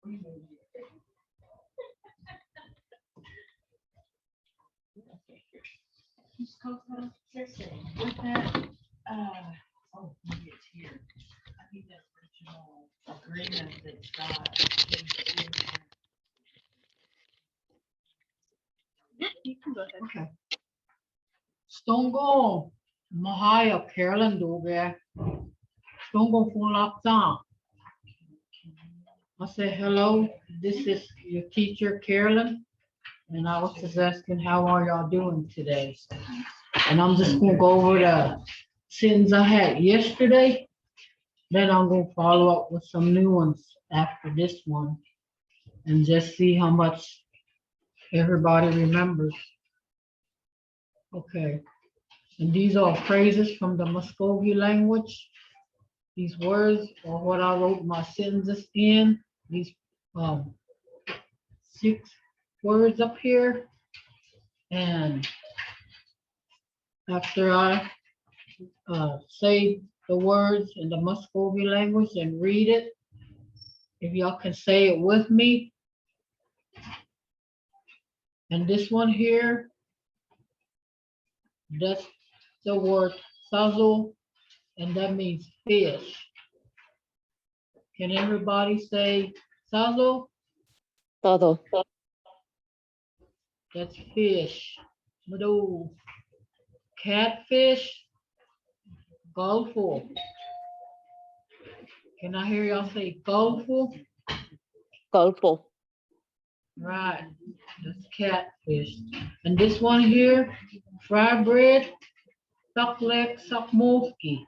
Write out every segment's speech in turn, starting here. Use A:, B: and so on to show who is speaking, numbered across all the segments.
A: With that, oh, maybe it's here. I think that original agreement that Scott.
B: You can go ahead.
A: Okay. Stongo Mvhayv Carolyn Doge. Stongo Fulapta. I said, hello, this is your teacher, Carolyn. And I was just asking, how are y'all doing today? And I'm just gonna go over the sentence I had yesterday. Then I'm gonna follow up with some new ones after this one. And just see how much everybody remembers. Okay. And these are phrases from the Mvskoke language. These words are what I wrote my sentences in. These 6 words up here. And after I say the words in the Mvskoke language and read it, if y'all can say it with me. And this one here, that's the word sazo, and that means fish. Can everybody say sazo?
C: Todo.
A: That's fish. Mvto. Catfish. Gulful. Can I hear y'all say gulful?
C: Golfo.
A: Right. That's catfish. And this one here, fried bread. Duck leg sakmovsky.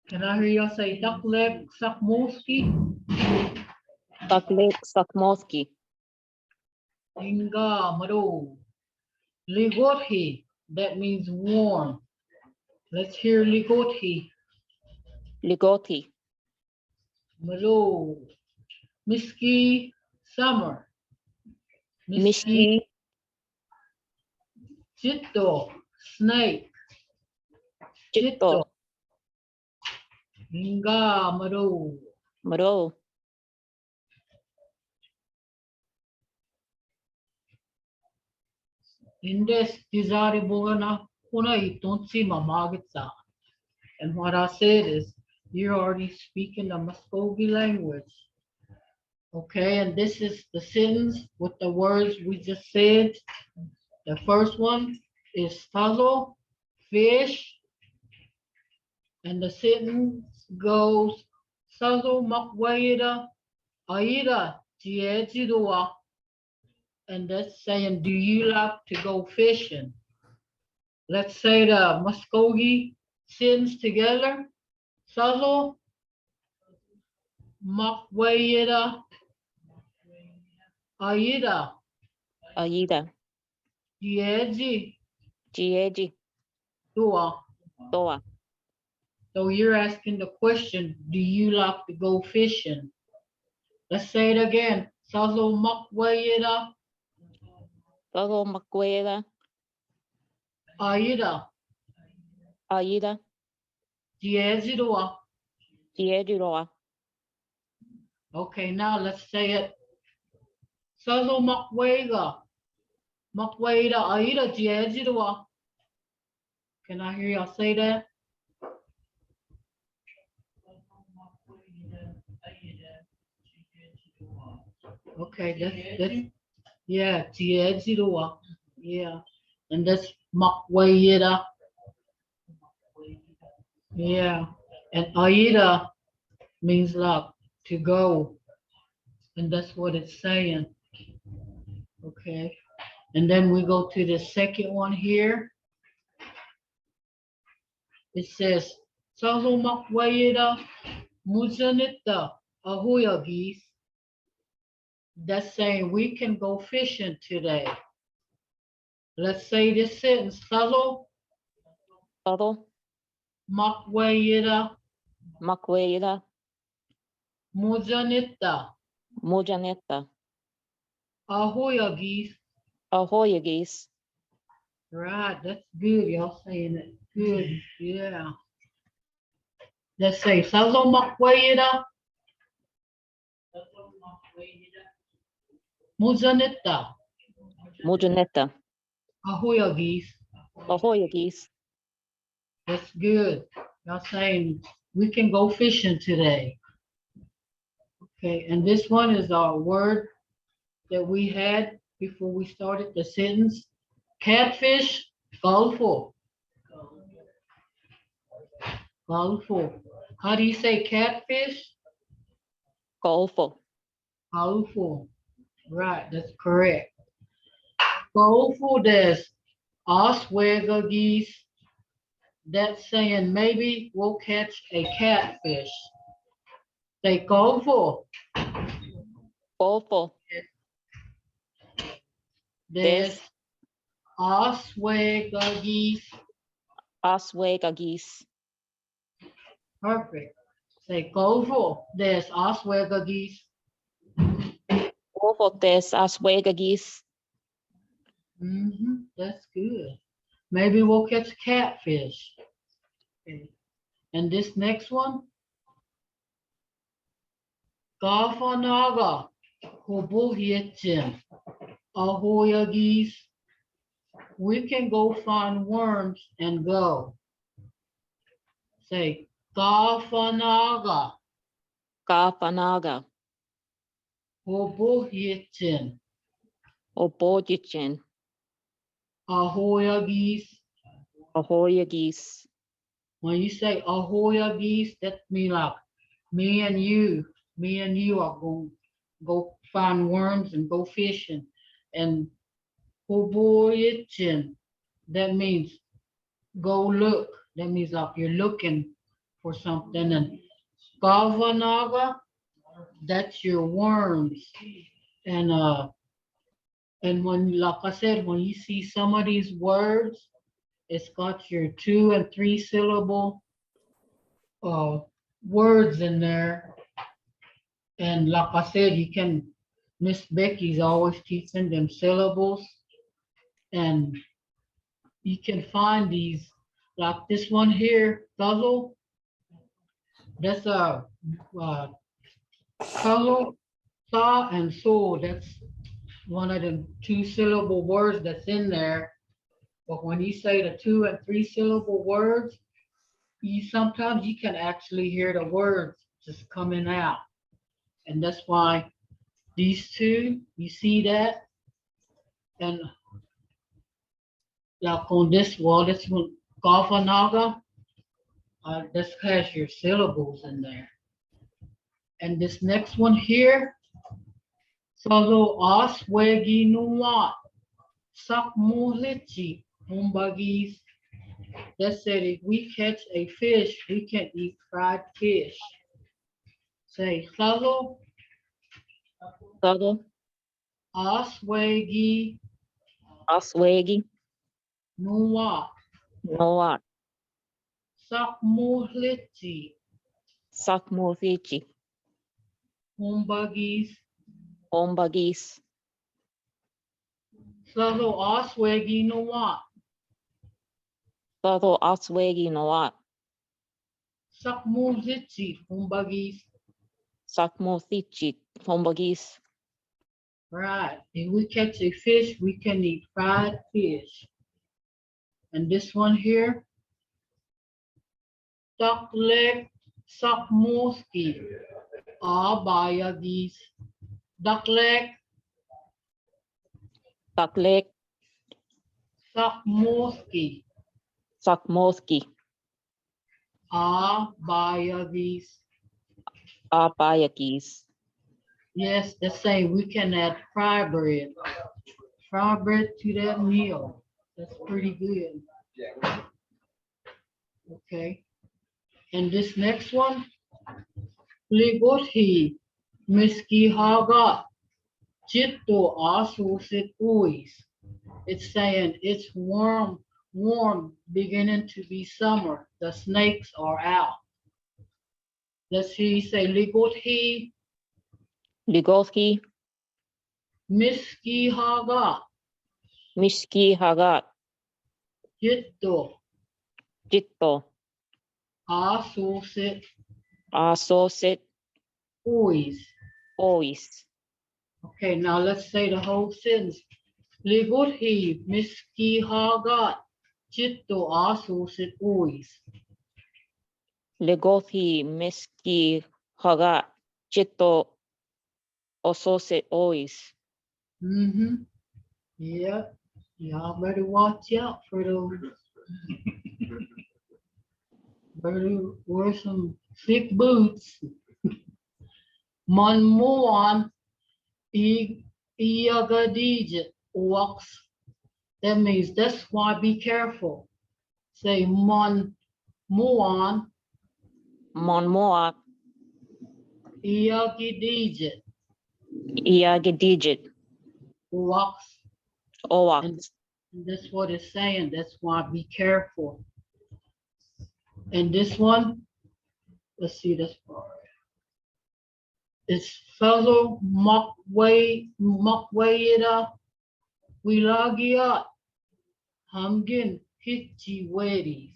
A: Can I hear y'all say duck leg sakmovsky?
C: Taklik Sakmoski.
A: Inga Mvto. Ligothi. That means warm. Let's hear ligothi.
C: Ligoti.
A: Mvto. Miski summer.
C: Mishki.
A: Jitto. Snake.
C: Jitto.
A: Inga Mvto.
C: Mro.
A: Indes desirable na kuna itonsi mamagitsa. And what I said is, you're already speaking the Mvskoke language. Okay, and this is the sentence with the words we just said. The first one is tazo, fish. And the sentence goes, sazo makwaida, aida, jiejidua. And that's saying, do you like to go fishing? Let's say the Mvskoke sentence together. Sazo makwaida, aida,
C: Aida.
A: jieji,
C: Gieji.
A: dua.
C: Toa.
A: So you're asking the question, do you like to go fishing? Let's say it again. Sazo makwaida,
C: Todo Macueda.
A: aida,
C: Aida.
A: jieji, dua.
C: Giejiroa.
A: Okay, now let's say it. Sazo makwega. Makweda aida jejidwa. Can I hear y'all say that? Okay, that's yeah, jejidwa. Yeah. And that's makweda. Yeah. And aida means like to go. And that's what it's saying. Okay. And then we go to the second one here. It says, Sazo makwayeda muzanita ahuyagis. That's saying we can go fishing today. Let's say this sentence. Sazo
C: Todo
A: makwayeda
C: Macueda.
A: muzanita
C: Mujaneta.
A: ahuyagis.
C: Ahoyagis.
A: Right, that's good. Y'all saying it good. Yeah. Let's say Sazo makwayeda Muzanetta.
C: Mujanetta.
A: Ahoya geese.
C: Ahoy geese.
A: That's good. Y'all saying we can go fishing today. Okay, and this one is our word that we had before we started the sentence. Catfish, golfo. Golfo. How do you say catfish?
C: Golfo.
A: Golfo. Right, that's correct. Golfo des Oswego geese. That's saying maybe we'll catch a catfish. Say golfo.
C: Golfo.
A: Des Oswego geese.
C: Oswego geese.
A: Perfect. Say golfo des Oswego geese.
C: Golfo des Oswego geese.
A: That's good. Maybe we'll catch catfish. Okay. And this next one, Gafanaga, Hobohiechin, Ahoya geese. We can go find worms and go. Say Gafanaga,
C: Gafanaga.
A: Hobohiechin,
C: Obojichin.
A: Ahoya geese.
C: Ahoy geese.
A: When you say Ahoya geese, that means like me and you are going to go find worms and go fishing. And Hoboyichin, that means go look. That means like you're looking for something. And Gavanaga, that's your worms. And when, like I said, when you see some of these words, it's got your 2 and 3 syllable words in there. And like I said, you can, Miss Becky's always teaching them syllables. And you can find these, like this one here, guzzle. That's a color, saw and soul. That's one of the 2 syllable words that's in there. But when you say the 2 and 3 syllable words, sometimes you can actually hear the words just coming out. And that's why these 2, you see that? And like on this wall, this one, Gafanaga, this has your syllables in there. And this next one here, Salo Oswegi Nuat, Sakmulichi, Humbagis. That said, if we catch a fish, we can eat fried fish. Say, Salo
C: Sado.
A: Oswegi
C: Oswegi.
A: Nuat,
C: Noat.
A: Sakmulichi,
C: Sakmovici.
A: Humbagis.
C: Omba geese.
A: Salo Oswegi Nuat,
C: Sado Oswegi Noat.
A: Sakmulichi, Humbagis.
C: Sakmothichi. Omba geese.
A: Right. If we catch a fish, we can eat fried fish. And this one here, duck leg, sakmoski, abayagis. Duck leg,
C: Taklek.
A: sakmoski,
C: Sakmoski.
A: abayagis.
C: Apaya geese.
A: Yes, the same. We can add fry bread. Fry bread to that meal. That's pretty good. Okay. And this next one, Ligothi, Miski Haga, Chitto Asu Sit Uis. It's saying it's warm, beginning to be summer. The snakes are out. Let's see, say Ligothi,
C: Ligoski.
A: Miski Haga,
C: Mishki Hagat.
A: Chitto
C: Jitto.
A: Asu Sit
C: Asosit.
A: Uis.
C: Ois.
A: Okay, now let's say the whole sentence. Ligurhi miski hagat chitto asusit uis.
C: Legothi Miski Haga Chito Osose Ois.
A: Mm-hmm. Yeah, y'all better watch out for those. Better wear some thick boots. Manmuan iagadijit walks. That means that's why be careful. Say mon muan
C: Monmoa
A: iagadijit
C: Iagidijit
A: walks.
C: Owak.
A: And that's what it's saying. That's why be careful. And this one, let's see this part. It's fellow Mvhayv Wilagiat Hamgin Hitchi Wedis.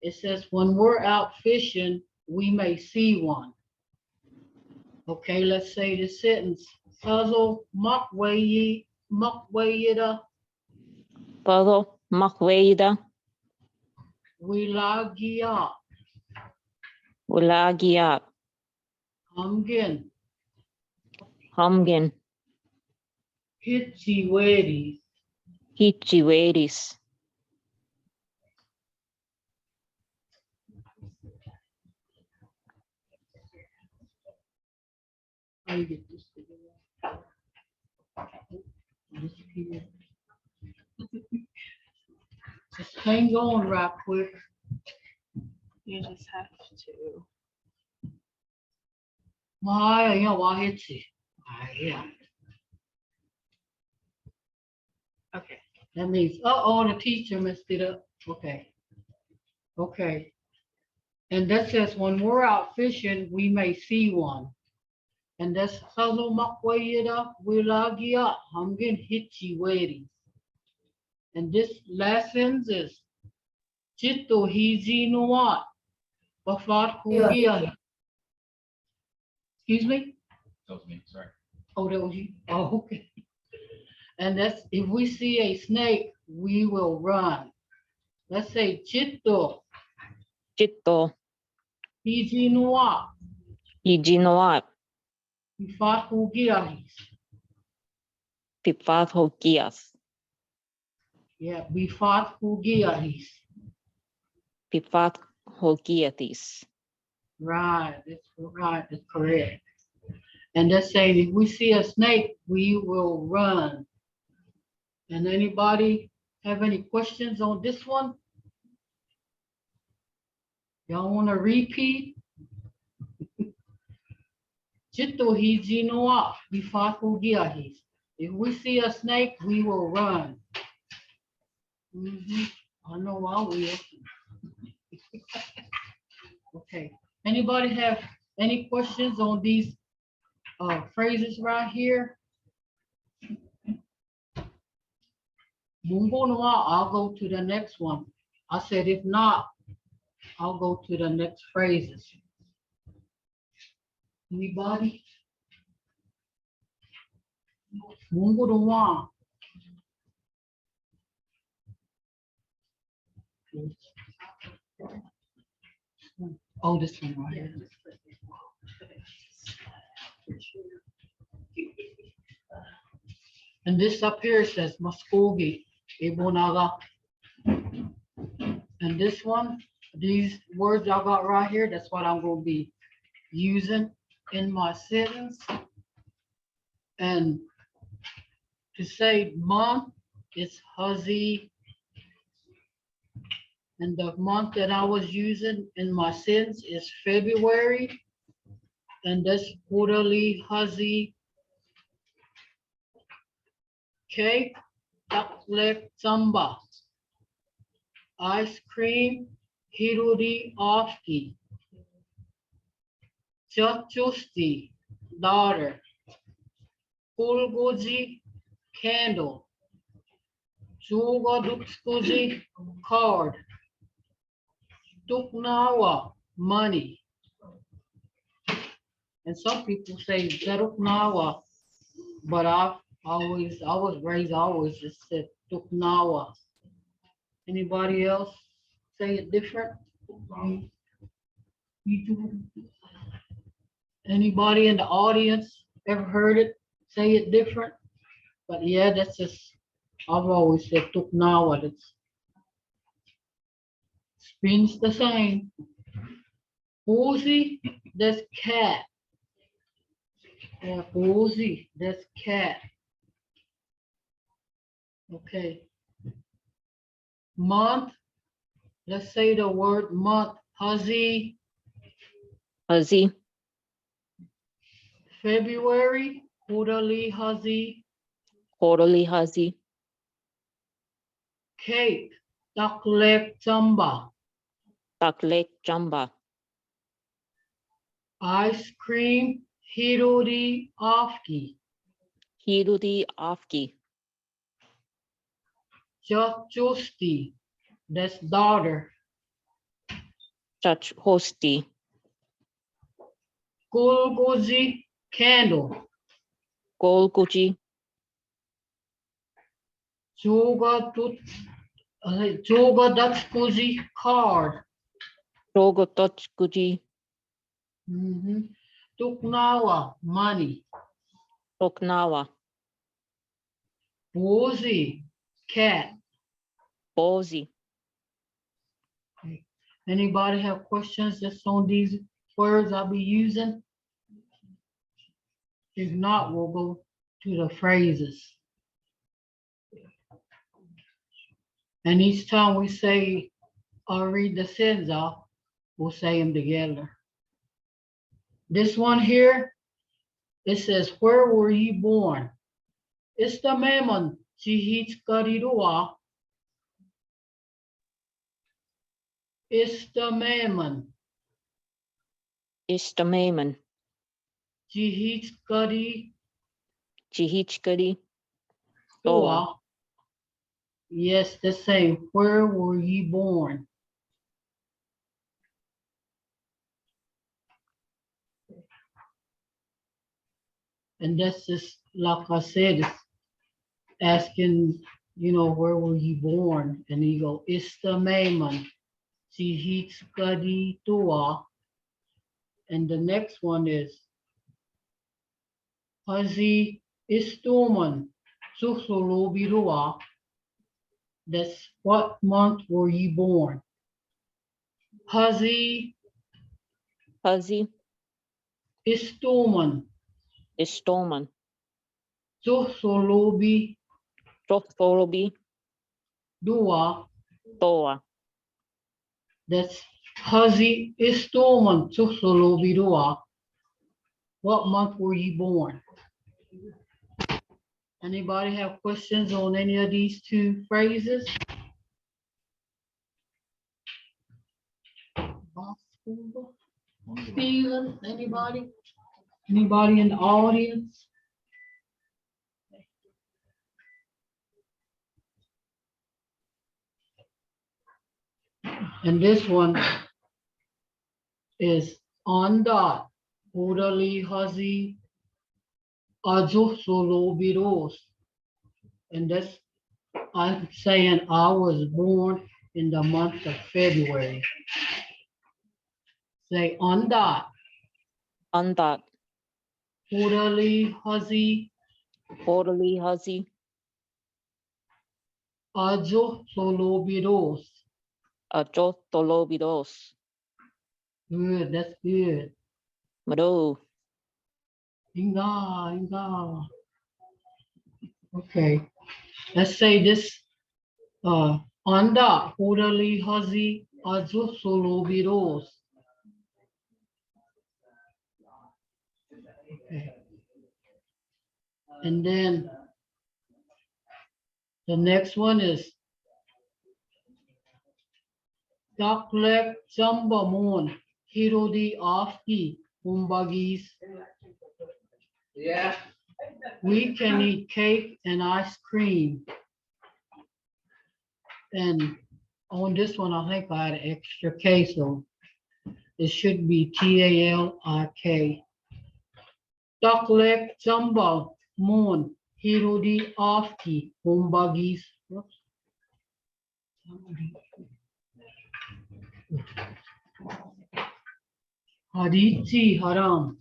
A: It says when we're out fishing, we may see one. Okay, let's say the sentence. Fellow Mvhayv
C: Pado Makweida
A: Wilagiat
C: Ulagiat
A: Hamgin
C: Hamgen
A: Hitchi Wedis.
C: Hichiweris.
A: How you get this together? This here. Just hang on right quick.
B: You just have to.
A: Why, why it's it? Yeah. Okay, that means, the teacher messed it up. Okay. Okay. And that says when we're out fishing, we may see one. And that's Salo Makwayeda Wilagia Hamgin Hitchi Wadis. And this last sentence is Chito Hiji Nuat Bafat Kugia. Excuse me?
D: That was me, sorry.
A: Oh, that was you? Oh, okay. And that's if we see a snake, we will run. Let's say Chito
C: Chito
A: Hiji Nuat
C: Ijinoat
A: Bafat Kugia.
C: Pipat Hokias.
A: Yeah, Bafat Kugia.
C: Pipat Hokiatis.
A: Right, that's correct. And that's saying if we see a snake, we will run. And anybody have any questions on this one? Y'all want to repeat? Chito hiji noa bifako giahis. If we see a snake, we will run. I know I will. Okay. Anybody have any questions on these phrases right here? Move on, I'll go to the next one. I said, if not, I'll go to the next phrases. Anybody? Mungu to one. Oh, this one right here. And this up here says Mvskoke Language. And this one, these words I got right here, that's what I'm going to be using in my sentence. And to say month is Hazi. And the month that I was using in my sentence is February. And that's quarterly Hazi. Cake, chocolate, samba. Ice cream, Hiruri Ofki. Chachusti, daughter. Kulgoji, candle. Chugodukskuji, card. Tuknawa, money. And some people say Zaruknawa but I was raised, I always just said Tuknawa. Anybody else say it different? You do? Anybody in the audience ever heard it say it different? But yeah, that's just, I've always said Tuknawa. It means the same. Uzi, that's cat. Yeah, Uzi, that's cat. Okay. Month, let's say the word month. Hazi,
C: Hazi,
A: February, Hudali Hazi,
C: Horoli Hazi,
A: cake, Taklek Tamba,
C: Taklek Jamba,
A: ice cream, Hirori Afki,
C: Hirudi Afki,
A: Chachusti, that's daughter,
C: Chach Hosti,
A: Kulgozi, candle,
C: Golguji,
A: Joga Datskuzi, card,
C: Rogotochguji,
A: Tuknawa, money,
C: Oknawa,
A: Bozi, cat.
C: Bozi.
A: Anybody have questions just on these words I'll be using? If not, we'll go to the phrases. And each time we say, or read the sentence off, we'll say them together. This one here, it says, where were you born? It's the Mammon, Chihich Karirua. It's the Mammon,
C: Istamaman,
A: Chihich Karirua.
C: Chihichkari, Toa,
A: Yes, the same. Where were you born? And that's just like I said, it's asking, where were you born? And you go, Istamaman, Chihitskadi Tua. And the next one is Hazi Istuman, Susulubirua. That's what month were you born? Hazi
C: Hazi,
A: Istuman,
C: Istoman,
A: Susulubi
C: Trothorobi,
A: Dua.
C: Toa,
A: That's Hazi Istuman, Susulubi Dua. What month were you born? Anybody have questions on any of these two phrases? Steven, anybody? Anybody in the audience? And this one is on dot. Udali Hazi Ajusulu Biros. And that's, I'm saying I was born in the month of February. Say on dot.
C: Andat,
A: Udali Hazi
C: Horoli Hazi,
A: Ajusulu Biros.
C: Ajotolobidos,
A: Good, that's good.
C: Mado,
A: Inga. Okay, let's say this, anda hurali hazi ajusulu biros. Okay. And then the next one is Taklek Chambamun Hirodi Afki Umbagis.
D: Yeah.
A: We can eat cake and ice cream. And on this one, I think I had an extra K, so it should be Talik. Taklek Jumbo Moon, Hirodi Afki, Humbagis. Hadithi Haram.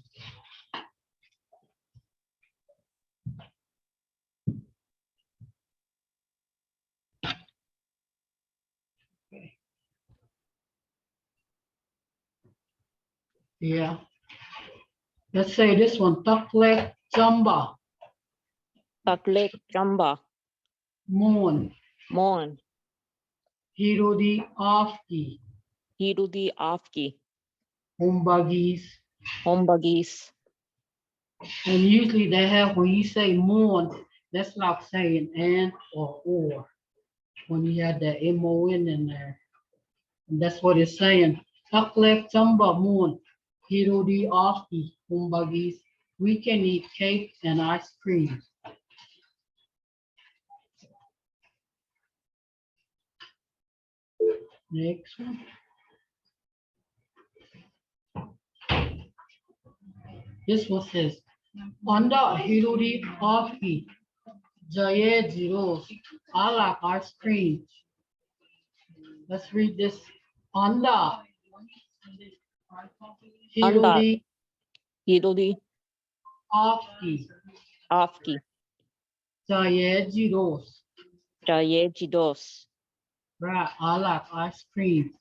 A: Yeah. Let's say this one, Taklek Chamba,
C: Taklek Jamba.
A: Moon,
C: Mon.
A: Hirodi Afki,
C: Hirudi Afki.
A: Humbagis.
C: Hombagis.
A: And usually they have, when you say moon, that's like saying and or. When you have the MON in there. And that's what it's saying. Taklek Chamba Moon, Hirodi Afki, Humbagis. We can eat cake and ice cream. Next one. This one says, Anda Hirodi Afki, Jaye Jiros. I like ice cream. Let's read this. Anda Hirodi
C: Hirudi
A: Afki,
C: Afki.
A: Jaye Jiros.
C: Jayejidos.
A: Right, I like ice cream.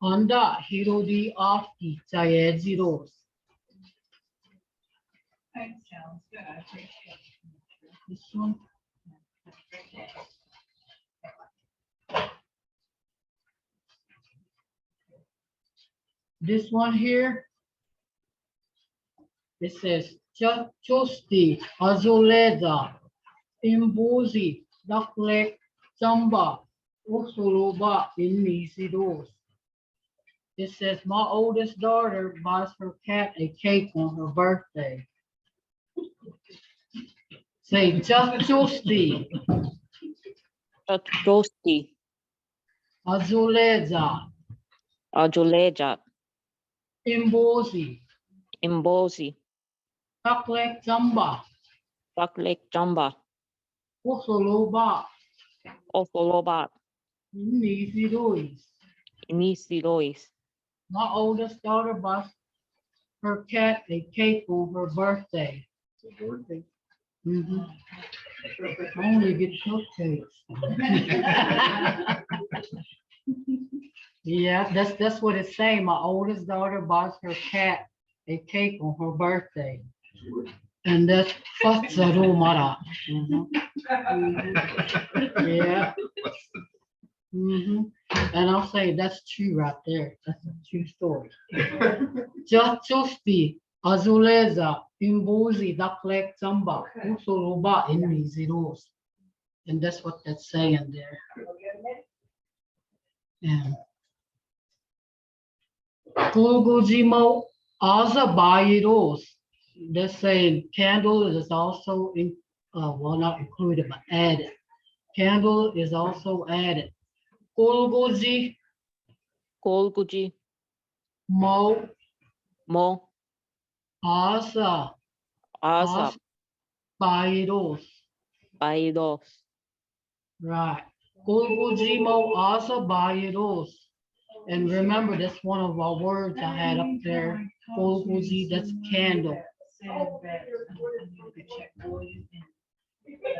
A: Anda Hirodi Afki, Jaye Jiros.
B: Sounds good. I appreciate it.
A: This one. This one here, it says, Chosti, Azuleda, Imbuzi, Daklek, Chamba, Usuloba, Inisidos. It says, my oldest daughter buys her cat a cake on her birthday. Say, Chosti,
C: Chatrosti.
A: Azuleda,
C: Ajuleja.
A: Imbuzi,
C: Imbozi.
A: Daklek, Chamba,
C: Taklek Jamba.
A: Usuloba,
C: Ofolobat.
A: Inisidos.
C: Inisidois.
A: My oldest daughter buys her cat a cake on her birthday. Mhm. I only get cupcakes. Yeah, that's what it's saying. My oldest daughter buys her cat a cake on her birthday. And that's Fatsarumara. Yeah. And I'll say that's true right there. That's a true story. Justi, Azuleza, Imbuzi, Daklek, Zamba, Usuluba, Inmiziros. And that's what that's saying there. And Kulgujimo, Azabayiros. They're saying candle is also in, well, not included, but added. Candle is also added. Kulguji,
C: Kolguji.
A: Mo,
C: Mo.
A: Asa,
C: Asa.
A: Bayiros.
C: Baidos.
A: Right. Kulgujimo, Asa, Bayiros. And remember, that's one of our words I had up there. Kulguji, that's candle.
B: Said that I need to check for you, and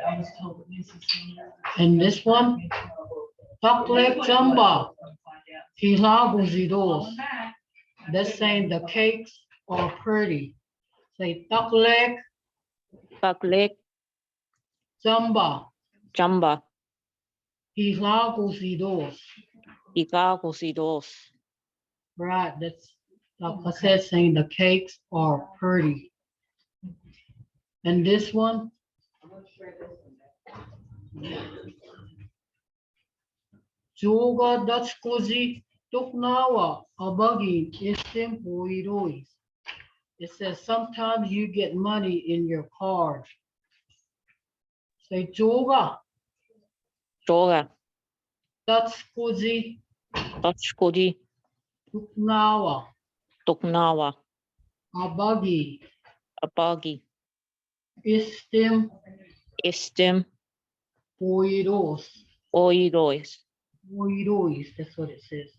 B: I was told Mrs. Senior.
A: And this one, Taklek Chamba, Hilaguzidos. That's saying the cakes are pretty. Say Taklek
C: Taklek
A: Chamba,
C: Jamba.
A: Hilaguzidos.
C: Ikagusidos.
A: Right, that's like I said, saying the cakes are pretty. And this one, Juga Dachkozi Tuknawa Abagi Istim Huirois. It says sometimes you get money in your card. Say Juga
C: Joga.
A: Dachkozi
C: Tachkoji.
A: Tuknawa
C: Tuknawa.
A: Abagi
C: Apagi.
A: Istim
C: Estem
A: oídos.
C: oídos.
A: Oídos, that's what it says.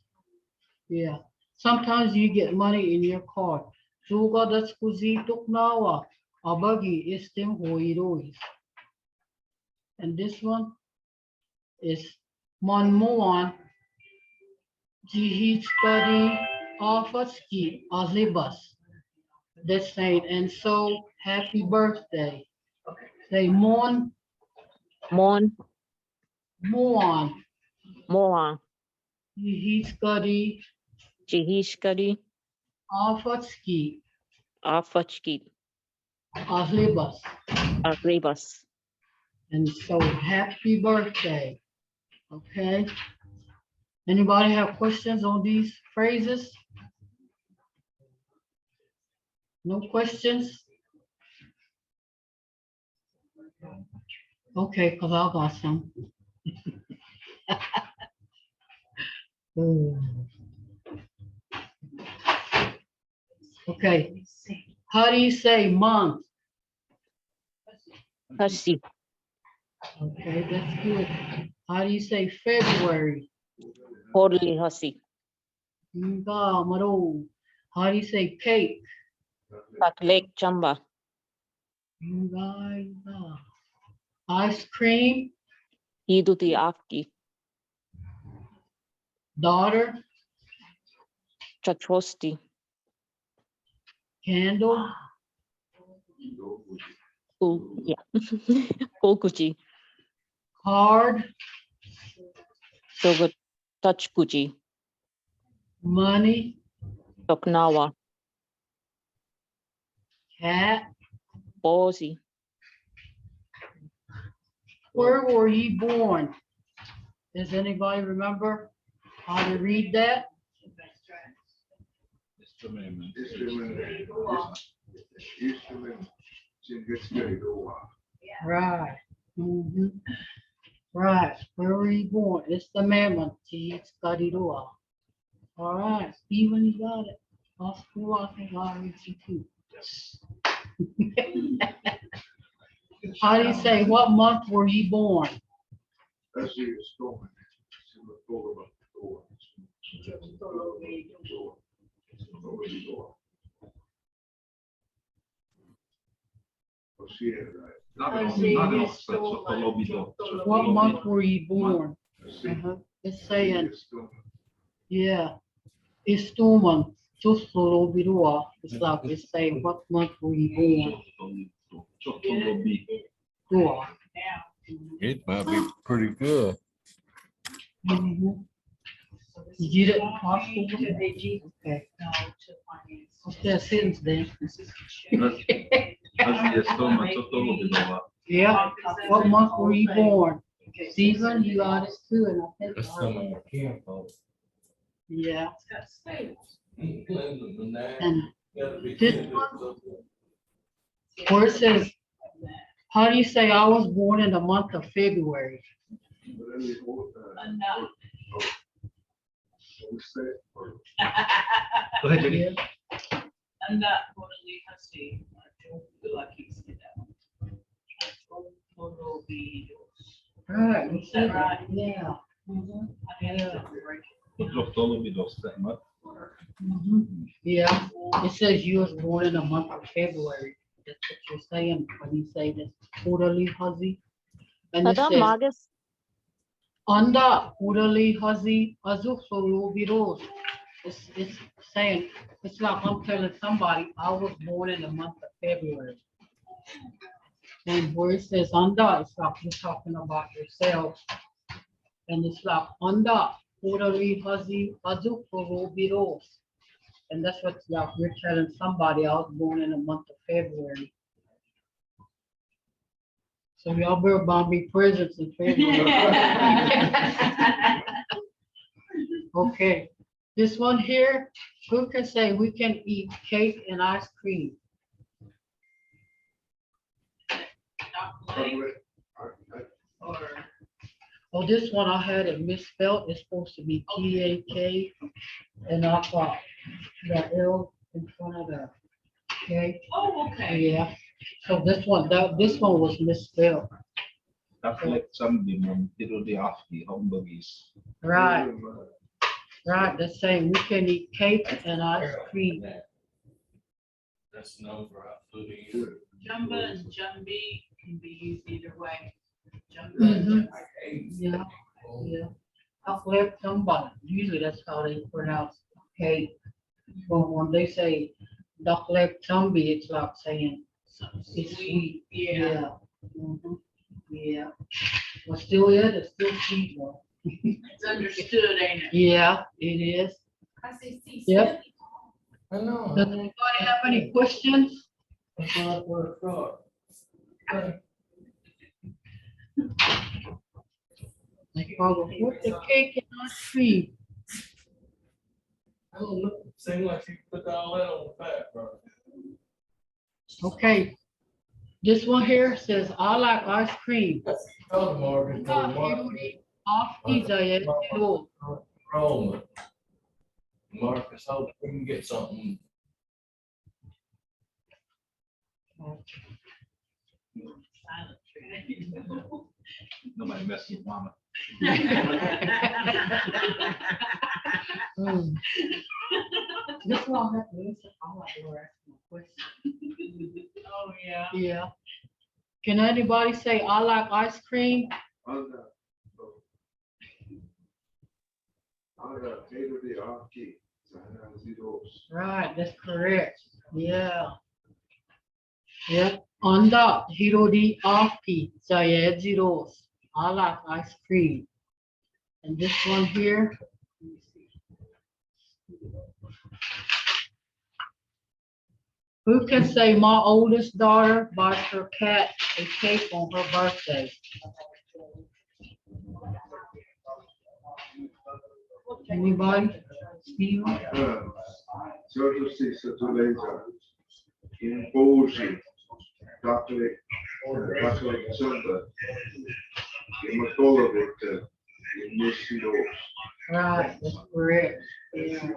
A: Yeah. Sometimes you get money in your card. Juga das kuzitok nawa. Abagi istim oídos. And this one is Monmoan Jihitskadi Afatski Azibas. That's saying, and so happy birthday. Say Mon
C: Mon
A: Moan
C: Moa
A: Jihitskadi
C: Jihishkari
A: Afatski
C: Afachki
A: Azibas.
C: Agribas.
A: And so happy birthday. Okay. Anybody have questions on these phrases? No questions? Okay, because I got some. Okay. How do you say month?
C: Hasi
A: Okay, that's good. How do you say February?
C: Horli Hasi
A: Nga, maro. How do you say cake?
C: Taklek Chamba
A: Nga. Ice cream,
C: Hiduti Afki
A: daughter,
C: Chachosti
A: candle,
C: Kokuchi
A: card,
C: Shogot Tachkuchi
A: money,
C: Toknawa
A: cat.
C: Bosi
A: Where were ye born? Does anybody remember how to read that? Right. Mhm. Right. Where were you born? It's the mammoth. It's Garirua. All right. Stephen, you got it. Oscar, I think I read you too. How do you say, what month were you born? What month were you born? It's saying, yeah, it's 2 months. Just Birua. It's like it's saying, what month were you born? Dua.
D: It might be pretty good.
A: Mhm. You get it in hospital? Okay. What's that sentence then? Yeah, what month were you born? Stephen, you got it too, and I think.
D: That's some of my kinfolk.
A: Yeah, and this one, where it says, how do you say I was born in the month of February?
E: Go ahead, Jenny.
A: Yeah.
B: I'm not totally husky.
A: Right, you
B: Is
A: said
B: that right?
A: that, yeah. Yeah, it says you was born in the month of February. That's what you're saying when you say this quarterly huzzy. And it
C: Tata
A: says,
C: Magas
A: Anda quarterly huzzy azuk solo biros. It's saying, it's like I'm telling somebody I was born in the month of February. And where it says Anda, it's like you're talking about yourself. And it's like Anda quarterly huzzy azuk solo biros. And that's what like you're telling somebody I was born in the month of February. So y'all better buy me presents in February. Okay, this one here, who can say we can eat cake and ice cream? Oh, this one I had it misspelled. It's supposed to be T-A-K, and I thought the L in front of the K.
B: Oh, okay.
A: Yeah, So this one was misspelled.
E: Reflect some demon, Mvto the afki, hamburgers.
A: Right, right. The same. We can eat cake and ice cream.
D: That's known for our food. Either.
B: Jumba and Jumby can be used either way. Jumba
A: Mhm.
B: and
A: Yeah, yeah. Uplift somebody. Usually that's how they pronounce cake. But when they say duckleg tumby, it's like saying it's sweet.
B: Yeah.
A: Yeah. Mhm. Yeah. But still, yeah, it's still sweet one.
B: It's understood, ain't it?
A: Yeah, it is.
B: I say see.
A: Yep.
D: I know.
A: Does anybody have any questions?
D: That's what I work for.
A: Like, with the cake and ice cream.
D: I don't know. Seems like she put all that on the fat, bro.
A: Okay. This one here says, I like ice cream.
D: Tell the Morgan, tell the
A: After the
D: Roman. Marcus, hope we can get something.
B: Silent treatment.
E: Nobody mess with mama.
A: Mm. This one have to answer. I like to ask my question.
B: Oh, yeah.
A: Yeah. Can anybody say, I like ice cream? Right, that's correct. Yeah. Yep. Anda hirodi api saya zeros. I like ice cream. And this one here. let me see. Who can say my oldest daughter buys her cat a cake on her birthday? Anybody? Steve?
F: Sotto sottolinea in Bosi, Catholic Sunday, in Mvskoke in Mvto.
A: Right, that's correct. Yeah.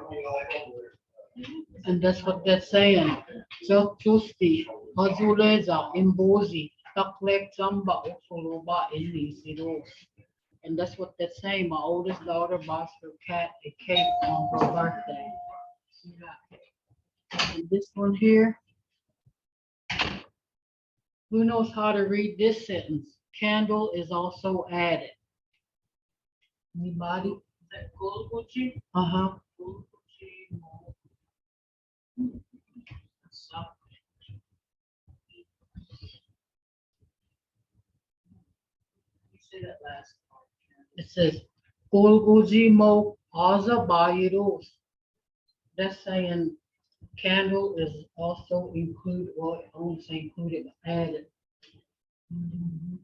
A: And that's what they're saying. Justi, Mazuleza, Imbozi, Taklek Zamba, Okoloba, Mvto. And that's what they're saying. My oldest daughter buys her cat a cake on her birthday. And this one here. Who knows how to read this sentence? Candle is also added. Anybody?
B: Is that Golguchi?
A: Uh-huh.
B: Golguchi, so. You say that last part.
A: It says, Golgojimo Azabayiros. That's saying candle is also included, well, I won't say included, but added. Mhm.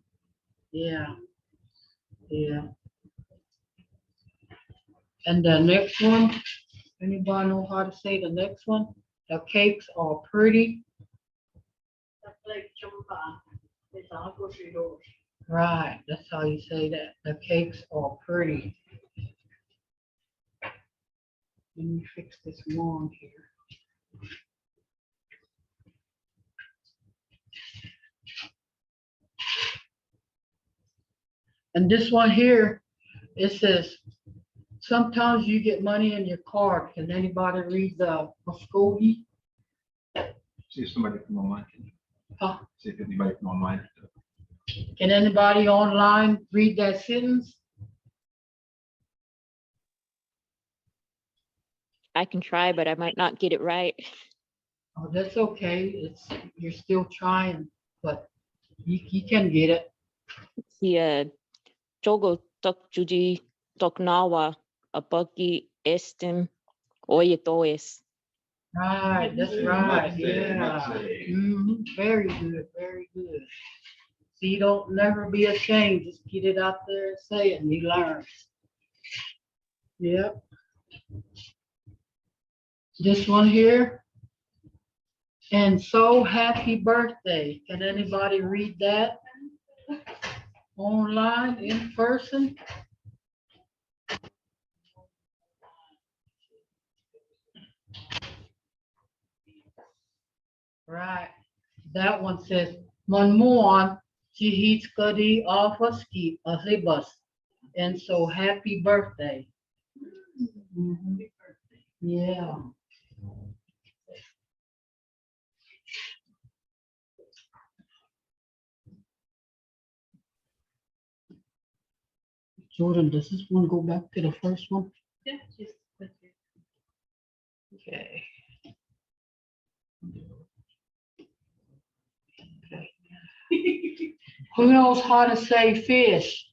A: Yeah. Yeah. And the next one, anybody know how to say the next one? The cakes are pretty.
B: That's like Jumba. It's all grocery doors.
A: Right, that's how you say that. The cakes are pretty. Let me fix this one here. And this one here, it says, sometimes you get money in your card. Can anybody read the Mvskoke?
E: See if somebody from online.
A: Huh?
E: See if anybody from online.
A: Can anybody online read that sentence?
C: I can try, but I might not get it right.
A: Oh, that's okay. You're still trying, but you can get it.
C: Sia jogo tok juji tok nawa apaki estim oyetoes.
A: Right, that's right. Yeah. Very good, very good. See, don't never be ashamed. Just get it out there and say it, and you learn. Yep. This one here. And so happy birthday. Can anybody read that? Online, in person? Right. That one says, Manmuan, Chihitskadi Alfaski Ahibas. And so happy birthday. Mhm. Yeah. Jordan, does this one go back to the first one?
B: Yeah, just put it.
A: Okay. Who knows how to say fish?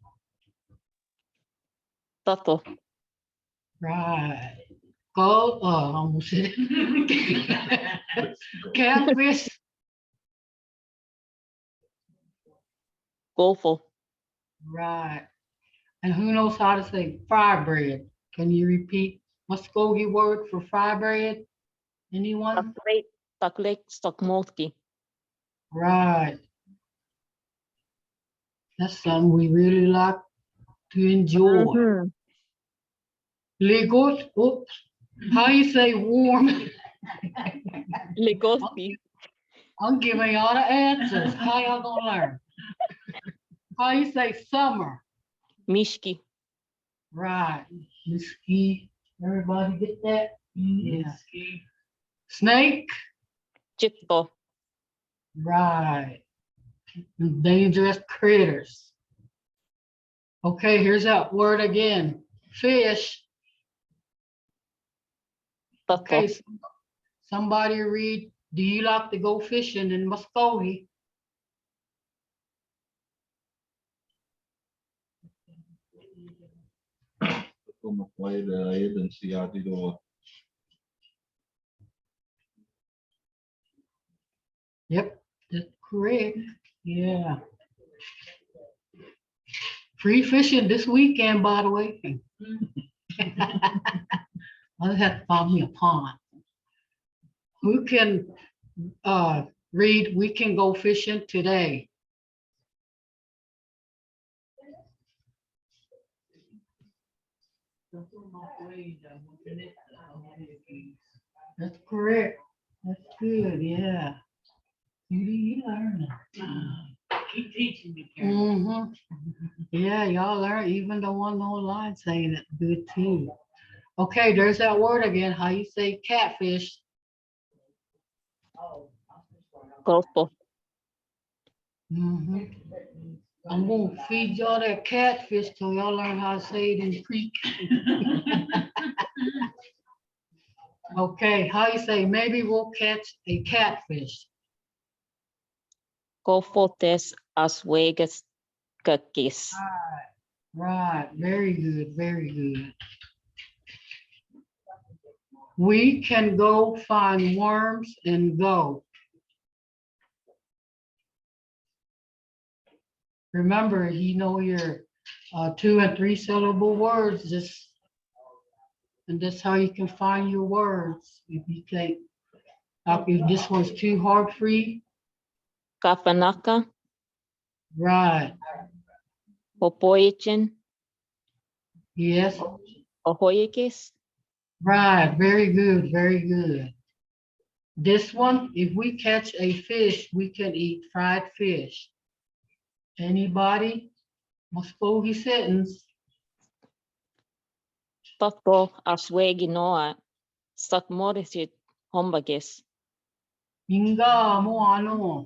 C: Toto.
A: Right. Go, I almost said it. Catfish.
C: Golfo.
A: Right. And who knows how to say fry bread? Can you repeat Muskogee word for fry bread? Anyone?
C: Taklate. Taklate stokmolki.
A: Right. That's something we really like to enjoy.
C: Mhm.
A: Legos, oops. How you say warm?
C: Legothi.
A: I'm giving y'all the answers. How y'all gonna learn? How you say summer?
C: Mishki.
A: Right. Ski. Everybody get that? Yeah.
B: Ski.
A: Snake?
C: Chitto.
A: Right. Dangerous critters. Okay, here's that word again. Fish.
C: Toto.
A: Okay, somebody read, do you like to go fishing in Muskogee?
E: Kom op bij de agency uit die door.
A: Yep, that's correct. Yeah. Free fishing this weekend, by the way. I'll have to find me a pond. Who can read, we can go fishing today? That's correct. That's good, yeah. You learn it.
B: Keep teaching me, Carolyn.
A: Mm-hmm. Yeah, y'all learn, even the one online saying it good too. Okay, there's that word again. How you say catfish?
C: Golfo.
A: Mm-hmm. I'm gonna feed y'all that catfish till y'all learn how to say it in the creek. Okay, how you say maybe we'll catch a catfish?
C: Golfotes as Vegas cookies.
A: Right, very good, very good. We can go find worms and go. Remember, you know your 2 and 3 syllable words, and that's how you can find your words. If you take, like if this one's too hard for you,
C: Kafanaka.
A: right,
C: Popoyichin.
A: yes,
C: Ahoyikis.
A: right, very good, very good. This one, if we catch a fish, we can eat fried fish. Anybody? Muskogee sentence.
C: Toto as Weginoa. Stokmorisit hombagis.
A: Inga mo ano.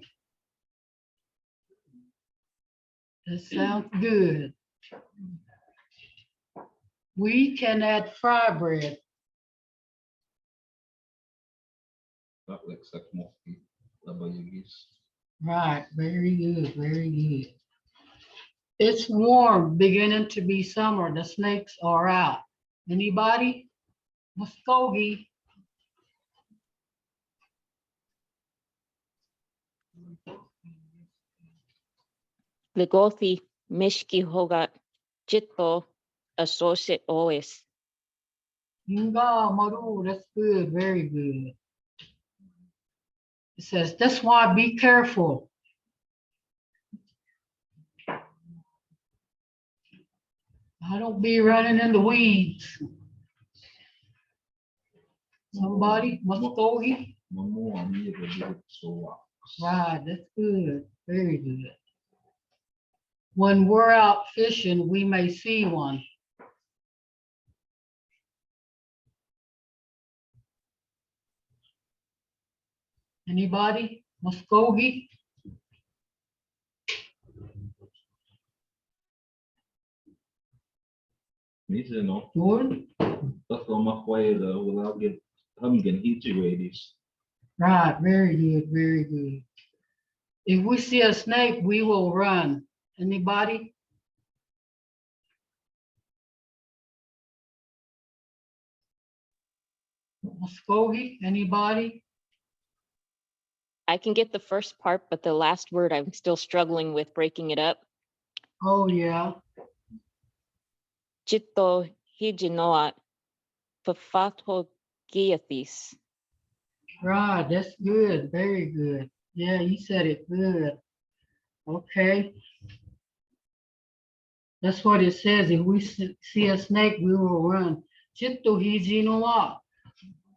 A: That sounds good. We can add fry bread.
E: Dat lijkt stuk mocht. Dat ben je gis.
A: Right, very good, very good. It's warm, beginning to be summer. The snakes are out. Anybody? Muskogee.
C: Legothi. Mishki hoga. Chitto. Associate OS.
A: Inga maru, that's good, very good. It says, that's why be careful. I don't be running in the weeds. Somebody, Muskogee?
E: Maar mooi aan hier dat ik zo
A: Right, that's good. Very good. When we're out fishing, we may see one. Anybody? Muskogee?
E: Minsan, no?
A: Jordan?
E: Tatlo Mvhayv, wala get hamgen hitiways.
A: Right, very good, very good. If we see a snake, we will run. Anybody? Muskogee, anybody?
C: I can get the first part, but the last word I'm still struggling with breaking it up.
A: Oh, yeah.
C: Chito hijinoa pafatho giathis.
A: Right, that's good, very good. Yeah, you said it good. Okay. That's what it says. If we see a snake, we will run. Chitto hijinoa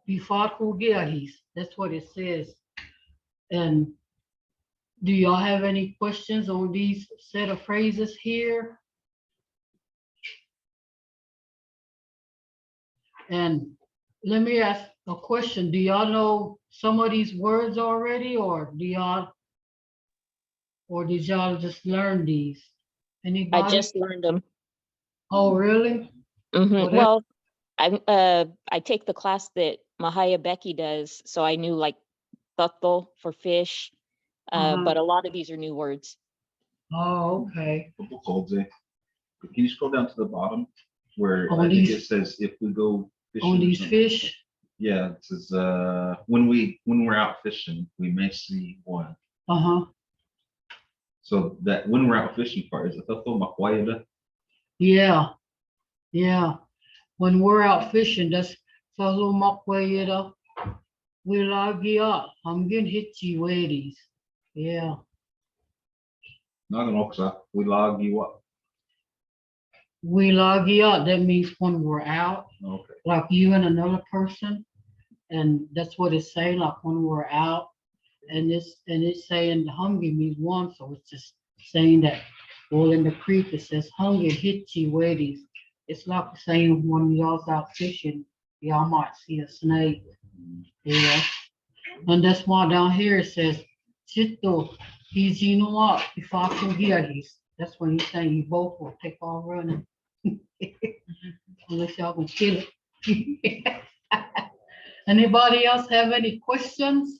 A: bifatho giahis. That's what it says. And do y'all have any questions on these set of phrases here? And let me ask a question. Do y'all know some of these words already, or did y'all just learn these?
C: I
A: Anybody?
C: just learned them.
A: Oh, really?
C: Mhm.
A: Well,
C: Well, I take the class that Mahaya Becky does, so I knew like tato for fish, but a lot of these are new words.
A: Oh, okay.
E: Can you scroll down to the bottom where
A: On
E: I think it
A: these-
E: says if we go fishing?
A: On
E: or
A: these
E: something?
A: fish?
E: Yeah, it says when we're out fishing, we may see one.
A: Uh-huh.
E: So that when we're out fishing part is a tatlo Mvhayv.
A: Yeah. Yeah. When we're out fishing, that's salo makwayeda. We lagi up. I'm getting hitchy wadis. Yeah.
E: Naganoksa, we log you up.
A: We lagi up. That means when we're out,
E: Okay.
A: like you and another person. And that's what it's saying, like when we're out. And it's saying the hungry means one, so it's just saying that. Well, in the creek it says hungry hitchy wadis. It's like saying when y'all's out fishing, y'all might see a snake. Yeah. And that's why down here it says Chito, he's you know what, if I can hear he's that's when he's saying you both will take off running. Unless y'all can kill it. Anybody else have any questions?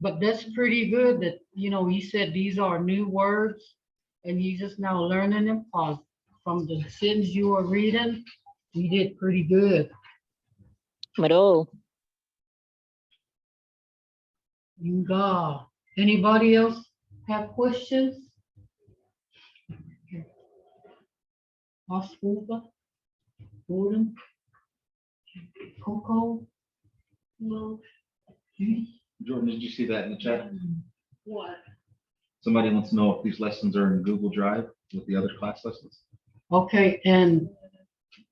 A: But that's pretty good that, he said these are new words and you just now learning them from the sentence you were reading. You did pretty good.
C: Mado.
A: God. Anybody else have questions? Oscar, Gordon, Coco? No.
E: Jordan, did you see that in the chat?
B: What?
E: Somebody wants to know if these lessons are in Google Drive with the other class lessons.
A: Okay, and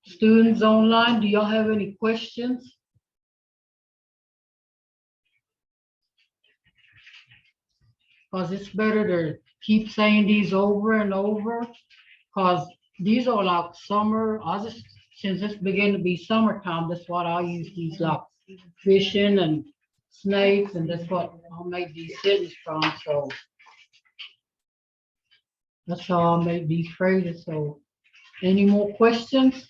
A: students online, do y'all have any questions? Because it's better to keep saying these over and over, because these are like summer, since it's beginning to be summertime, that's what I use these like fishing and snakes, and that's what I'll make these sentences from, so. That's how I'll make these phrases, so. Any more questions?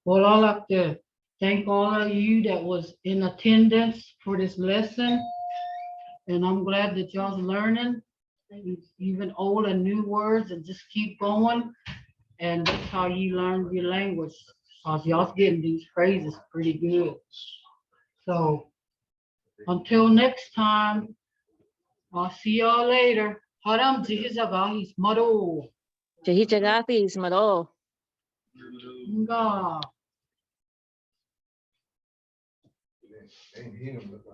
A: Well, I'd like to thank all of you that was in attendance for this lesson. And I'm glad that y'all's learning, even old and new words, and just keep going. And that's how you learn your language, because y'all's getting these phrases pretty good. So until next time, I'll see y'all later. Haram jihizagahis maro.
C: Jahijagathis mado.
A: Nga.
F: Ain't him, but